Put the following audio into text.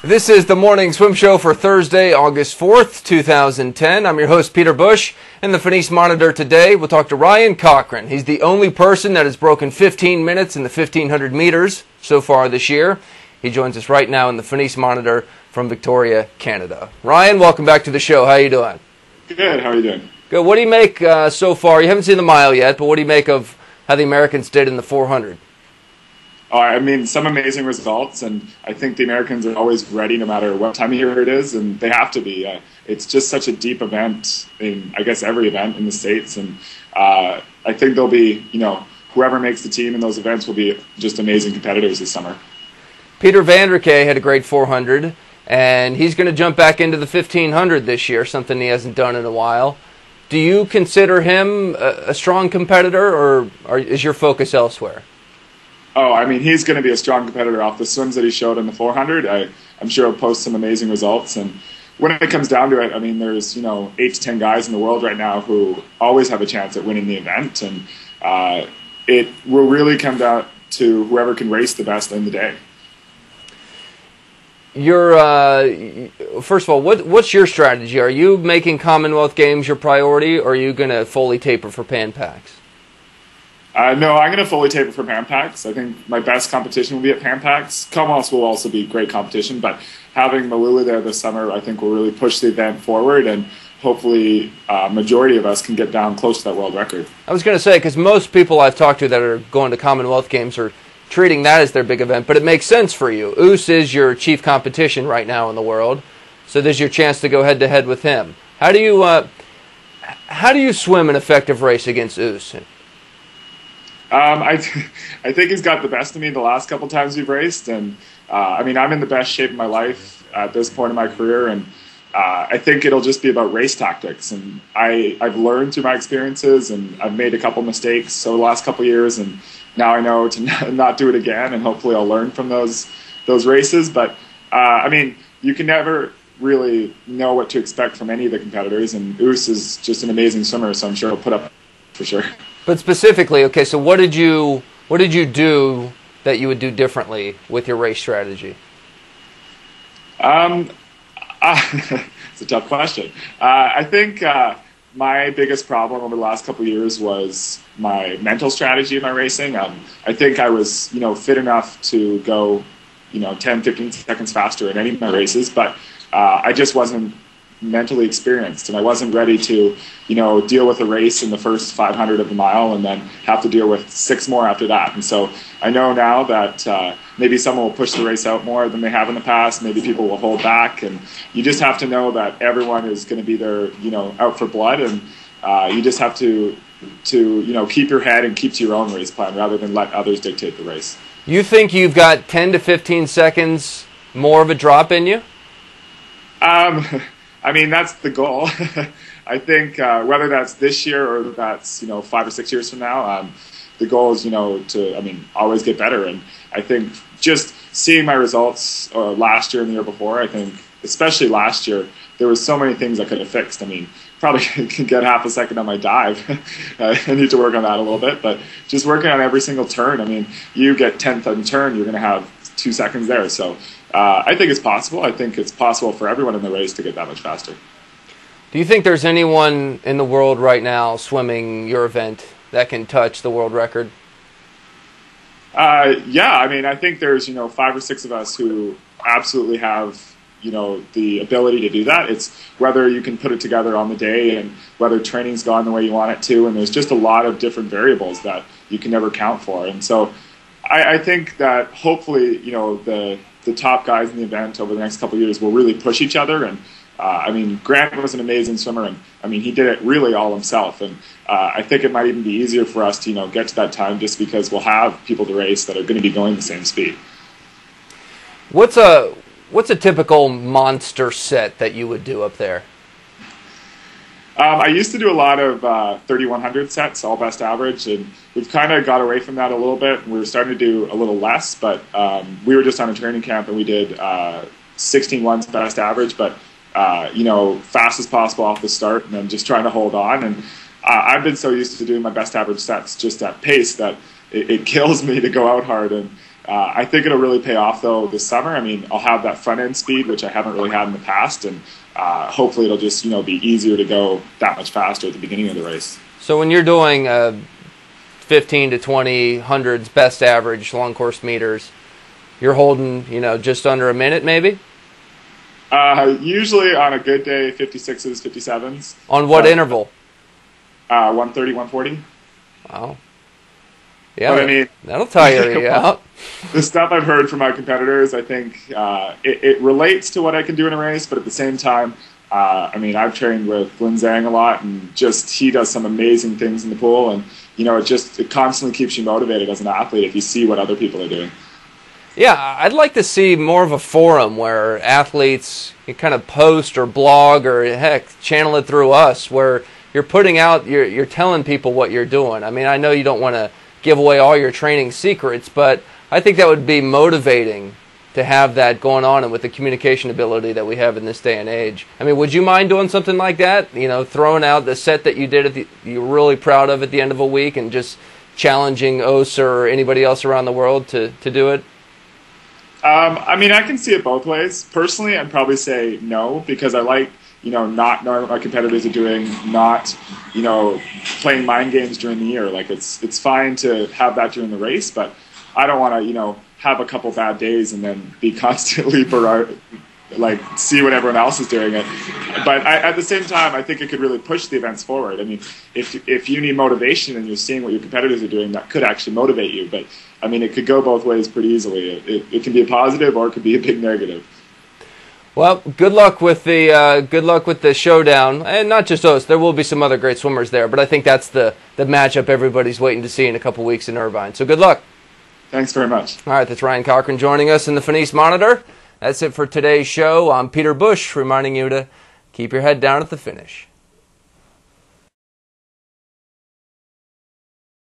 This is the Morning Swim Show for Thursday, August 4th, 2010. I'm your host, Peter Bush. In the Finis Monitor today, we'll talk to Ryan Cochrane. He's the only person that has broken 15 minutes in the 1,500 meters so far this year. He joins us right now in the Finis Monitor from Victoria, Canada. Ryan, welcome back to the show. How are you doing? Good. How are you doing? Good. What do you make so far? You haven't seen the mile yet, but what do you make of how the Americans did in the 400? Oh, I mean, some amazing results, and I think the Americans are always ready no matter what time of year it is, and they have to be. It's just such a deep event in, I guess, every event in the States, and I think they'll be, whoever makes the team in those events will be just amazing competitors this summer. Peter Vanderkay had a great 400, and he's going to jump back into the 1,500 this year, something he hasn't done in a while. Do you consider him a strong competitor, or is your focus elsewhere? Oh, I mean, he's going to be a strong competitor off the swims that he showed in the 400. I'm sure he'll post some amazing results. And when it comes down to it, I mean, there's, 8 to 10 guys in the world right now who always have a chance at winning the event. And it will really come down to whoever can race the best in the day. First of all, what's your strategy? Are you making Commonwealth Games your priority, or are you going to fully taper for Pan Pacs? No, I'm going to fully taper for Pan Pacs. I think my best competition will be at Pan Pacs. Commonwealths will also be great competition, but having Mellouli there this summer, I think will really push the event forward, and hopefully a majority of us can get down close to that world record. I was going to say, because most people I've talked to that are going to Commonwealth Games are treating that as their big event, but it makes sense for you. Ous is your chief competition right now in the world, so there's your chance to go head-to-head with him. How do you swim an effective race against Ous? I think he's got the best of me the last couple times we've raced, and I mean, I'm in the best shape of my life at this point in my career, and I think it'll just be about race tactics. And I've learned through my experiences, and I've made a couple mistakes over the last couple years, and now I know to not do it again, and hopefully I'll learn from those races. But I mean, you can never really know what to expect from any of the competitors, and Ous is just an amazing swimmer, so I'm sure he'll put up for sure. But specifically, okay, so what did you do that you would do differently with your race strategy? It's a tough question. I think my biggest problem over the last couple of years was my mental strategy in my racing. I think I was, fit enough to go, 10, 15 seconds faster in any of my races, but I just wasn't mentally experienced, and I wasn't ready to, deal with a race in the first 500 of the mile and then have to deal with 6 more after that. And so I know now that maybe someone will push the race out more than they have in the past. Maybe people will hold back, and you just have to know that everyone is going to be there, out for blood, and you just have to keep your head and keep to your own race plan rather than let others dictate the race. You think you've got 10 to 15 seconds more of a drop in you? I mean, that's the goal. I think whether that's this year or that's 5 or 6 years from now, the goal is to always get better. And I think just seeing my results last year and the year before, I think especially last year, there was so many things I could have fixed. I mean, probably can get half a second on my dive. I need to work on that a little bit, but just working on every single turn. I mean, you get 10th on turn, you're going to have 2 seconds there. So I think it's possible. I think it's possible for everyone in the race to get that much faster. Do you think there's anyone in the world right now swimming your event that can touch the world record? Yeah, I mean, I think there's 5 or 6 of us who absolutely have the ability to do that. It's whether you can put it together on the day and whether training's gone the way you want it to, and there's just a lot of different variables that you can never count for. And so I think that hopefully the top guys in the event over the next couple of years will really push each other. And I mean, Grant was an amazing swimmer, and I mean, he did it really all himself. And I think it might even be easier for us to get to that time just because we'll have people to race that are going to be going the same speed. What's a typical monster set that you would do up there? I used to do a lot of 3,100 sets, all best average, and we've kind of got away from that a little bit. We were starting to do a little less, but we were just on a training camp and we did 16-1s best average, but fast as possible off the start and then just trying to hold on. And I've been so used to doing my best average sets just at pace that it kills me to go out hard. And I think it'll really pay off though this summer. I mean, I'll have that front end speed, which I haven't really had in the past, and hopefully it'll just be easier to go that much faster at the beginning of the race. So when you're doing 15 to 20 hundreds best average long course meters, you're holding just under a minute maybe? Usually on a good day, 56s, 57s. On what interval? 130, 140. Wow. Yeah, but I mean, that'll tire you out. The stuff I've heard from my competitors, I think it relates to what I can do in a race, but at the same time, I mean, I've trained with Lin Zhang a lot, and just he does some amazing things in the pool, and it constantly keeps you motivated as an athlete if you see what other people are doing. Yeah, I'd like to see more of a forum where athletes kind of post or blog or heck, channel it through us, where you're putting out, you're telling people what you're doing. I mean, I know you don't want to give away all your training secrets, but I think that would be motivating to have that going on, and with the communication ability that we have in this day and age. I mean, would you mind doing something like that? Throwing out the set that you did you're really proud of at the end of a week, and just challenging Ous or anybody else around the world to do it? I mean, I can see it both ways. Personally, I'd probably say no, because I like, not knowing what my competitors are doing, not, playing mind games during the year. Like, it's fine to have that during the race, but I don't want to, have a couple bad days and then be constantly see what everyone else is doing it. But at the same time, I think it could really push the events forward. I mean, if you need motivation and you're seeing what your competitors are doing, that could actually motivate you. But I mean, it could go both ways pretty easily. It can be a positive or it could be a big negative. Well, good luck with the showdown, and not just Ous. There will be some other great swimmers there, but I think that's the matchup everybody's waiting to see in a couple weeks in Irvine. So good luck. Thanks very much. All right, that's Ryan Cochrane joining us in the Finis Monitor. That's it for today's show. I'm Peter Bush, reminding you to keep your head down at the finish.